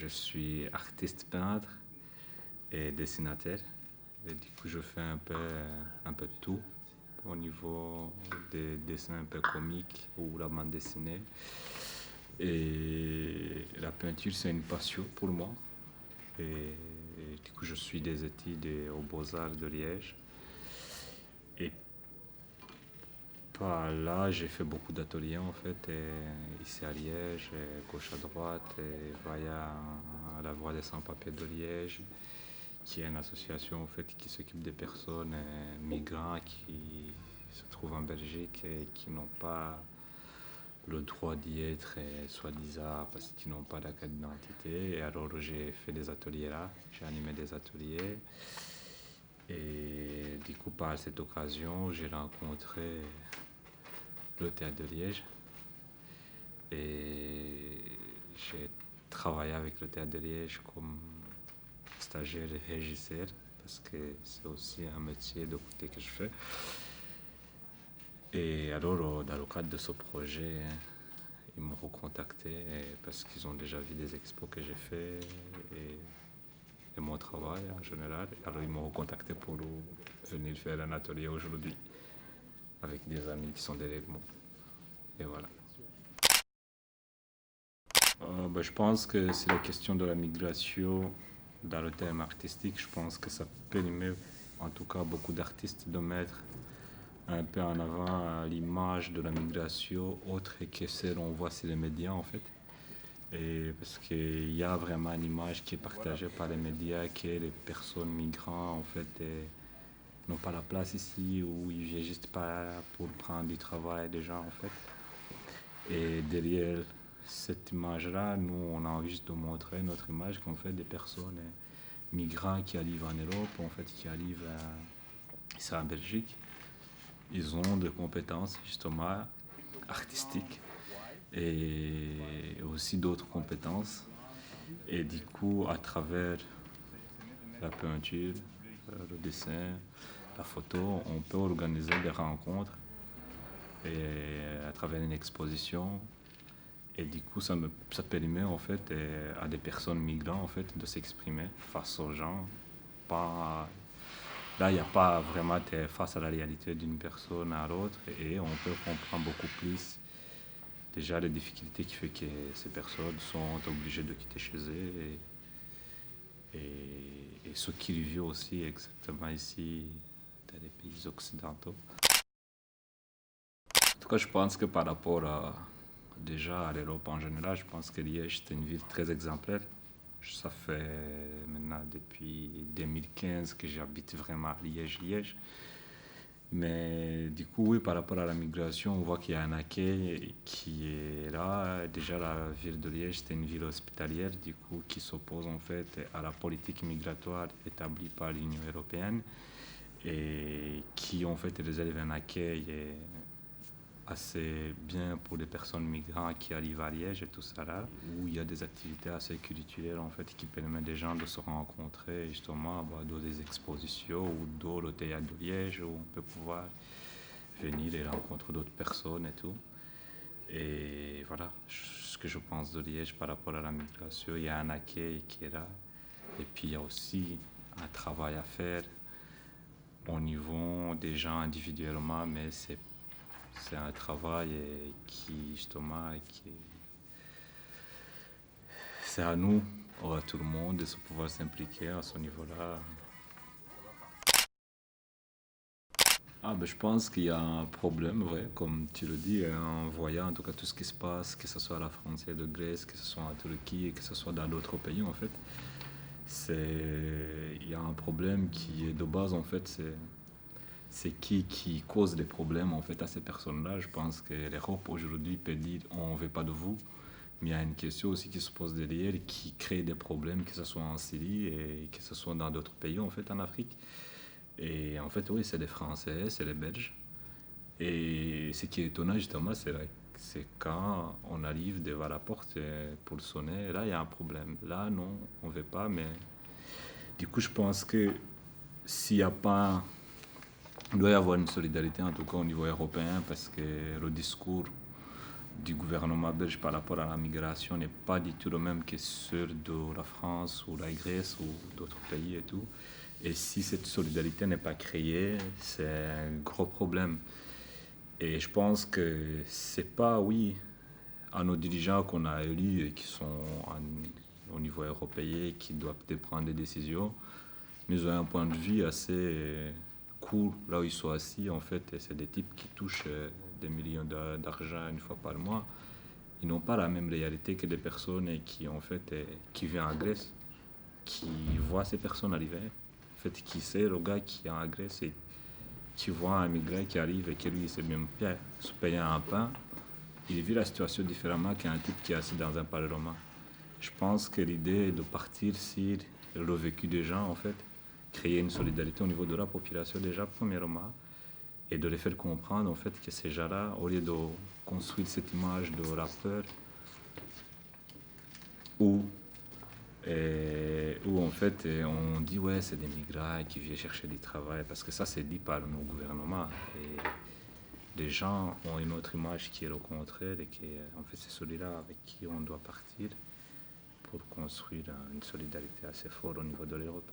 Je suis artiste peintre et dessinateur. Et du coup, je fais un peu de tout au niveau des dessins un peu comiques ou la bande dessinée. Et la peinture, c'est une passion pour moi. Et du coup, je suis des études aux Beaux-Arts de Liège. Et par là, j'ai fait beaucoup d'ateliers en fait, ici à Liège, gauche à droite, et via la Voix des sans-papiers de Liège, qui est une association en fait, qui s'occupe des personnes migrants qui se trouvent en Belgique et qui n'ont pas le droit d'y être, soi-disant parce qu'ils n'ont pas d'acte d'identité. Et alors j'ai fait des ateliers là, j'ai animé des ateliers. Et du coup, par cette occasion, j'ai rencontré le théâtre de Liège. Et j'ai travaillé avec le théâtre de Liège comme stagiaire et régisseur, parce que c'est aussi un métier de côté que je fais. Et alors, dans le cadre de ce projet, ils m'ont recontacté parce qu'ils ont déjà vu des expos que j'ai fait et mon travail en général. Alors, ils m'ont recontacté pour venir faire un atelier aujourd'hui avec des amis qui sont derrière moi. Et voilà. Je pense que c'est la question de la migration dans le thème artistique. Je pense que ça permet, en tout cas, beaucoup d'artistes de mettre un peu en avant l'image de la migration autre que celle qu'on voit sur les médias, en fait. Et parce qu'il y a vraiment une image qui est partagée par les médias que les personnes migrantes, en fait, n'ont pas la place ici ou ils viennent juste pas pour prendre du travail des gens, en fait. Et derrière cette image-là, nous, on a envie juste de montrer notre image qu'en fait des personnes migrants qui arrivent en Europe, en fait, qui arrivent ici en Belgique, ils ont des compétences justement artistiques et aussi d'autres compétences. Et du coup, à travers la peinture, le dessin, la photo, on peut organiser des rencontres et à travers une exposition. Et du coup, ça permet en fait à des personnes migrantes en fait, de s'exprimer face aux gens. Pas, là, il n'y a pas vraiment face à la réalité d'une personne à l'autre et on peut comprendre beaucoup plus déjà les difficultés qui fait que ces personnes sont obligées de quitter chez eux et ce qu'ils vivent aussi exactement ici dans les pays occidentaux. En tout cas, je pense que par rapport déjà à l'Europe en général, je pense que Liège c'est une ville très exemplaire. Ça fait maintenant depuis 2015 que j'habite vraiment à Liège. Mais du coup, oui, par rapport à la migration, on voit qu'il y a un accueil qui est là. Déjà, la ville de Liège, c'est une ville hospitalière, du coup, qui s'oppose en fait à la politique migratoire établie par l'Union européenne et qui en fait réserve un accueil assez bien pour les personnes migrantes qui arrivent à Liège et tout ça là, où il y a des activités assez culturelles en fait qui permettent des gens de se rencontrer justement dans des expositions ou dans le théâtre de Liège où on peut pouvoir venir et rencontrer d'autres personnes et tout. Et voilà ce que je pense de Liège par rapport à la migration. Il y a un accueil qui est là et puis il y a aussi un travail à faire au niveau des gens individuellement, mais c'est un travail qui, justement, c'est à nous, à tout le monde, de se pouvoir s'impliquer à ce niveau-là. Je pense qu'il y a un problème, vrai, comme tu le dis, en voyant en tout cas tout ce qui se passe, que ce soit à la frontière de Grèce, que ce soit en Turquie, que ce soit dans d'autres pays, en fait. Il y a un problème qui est de base, en fait, c'est qui cause des problèmes en fait à ces personnes-là. Je pense que l'Europe aujourd'hui peut dire on ne veut pas de vous, mais il y a une question aussi qui se pose derrière qui crée des problèmes, que ce soit en Syrie et que ce soit dans d'autres pays en fait en Afrique. Et en fait oui, c'est les Français, c'est les Belges. Et ce qui est étonnant justement, c'est quand on arrive devant la porte pour sonner, là il y a un problème. Là non, on ne veut pas, mais du coup je pense que s'il n'y a pas il doit y avoir une solidarité, en tout cas au niveau européen, parce que le discours du gouvernement belge par rapport à la migration n'est pas du tout le même que ceux de la France ou la Grèce ou d'autres pays et tout. Et si cette solidarité n'est pas créée, c'est un gros problème. Et je pense que c'est pas, oui, à nos dirigeants qu'on a élus et qui sont au niveau européen qui doivent prendre des décisions, mais ils ont un point de vue assez court là où ils sont assis en fait. Et c'est des types qui touchent des millions d'argent une fois par mois. Ils n'ont pas la même réalité que des personnes qui en fait qui vivent en Grèce, qui voient ces personnes arriver. En fait, qui sait le gars qui est en Grèce et qui voit un migrant qui arrive et qui lui sait même pas se payer un pain, il vit la situation différemment qu'un type qui est assis dans un parlement. Je pense que l'idée est de partir sur le vécu des gens, en fait, créer une solidarité au niveau de la population déjà, premièrement, et de les faire comprendre, en fait, que ces gens-là, au lieu de construire cette image de rappeur, où, où en fait, on dit, ouais, c'est des migrants qui viennent chercher du travail, parce que ça, c'est dit par nos gouvernements. Et les gens ont une autre image qui est le contraire, et qui en fait, c'est celui-là avec qui on doit partir pour construire une solidarité assez forte au niveau de l'Europe.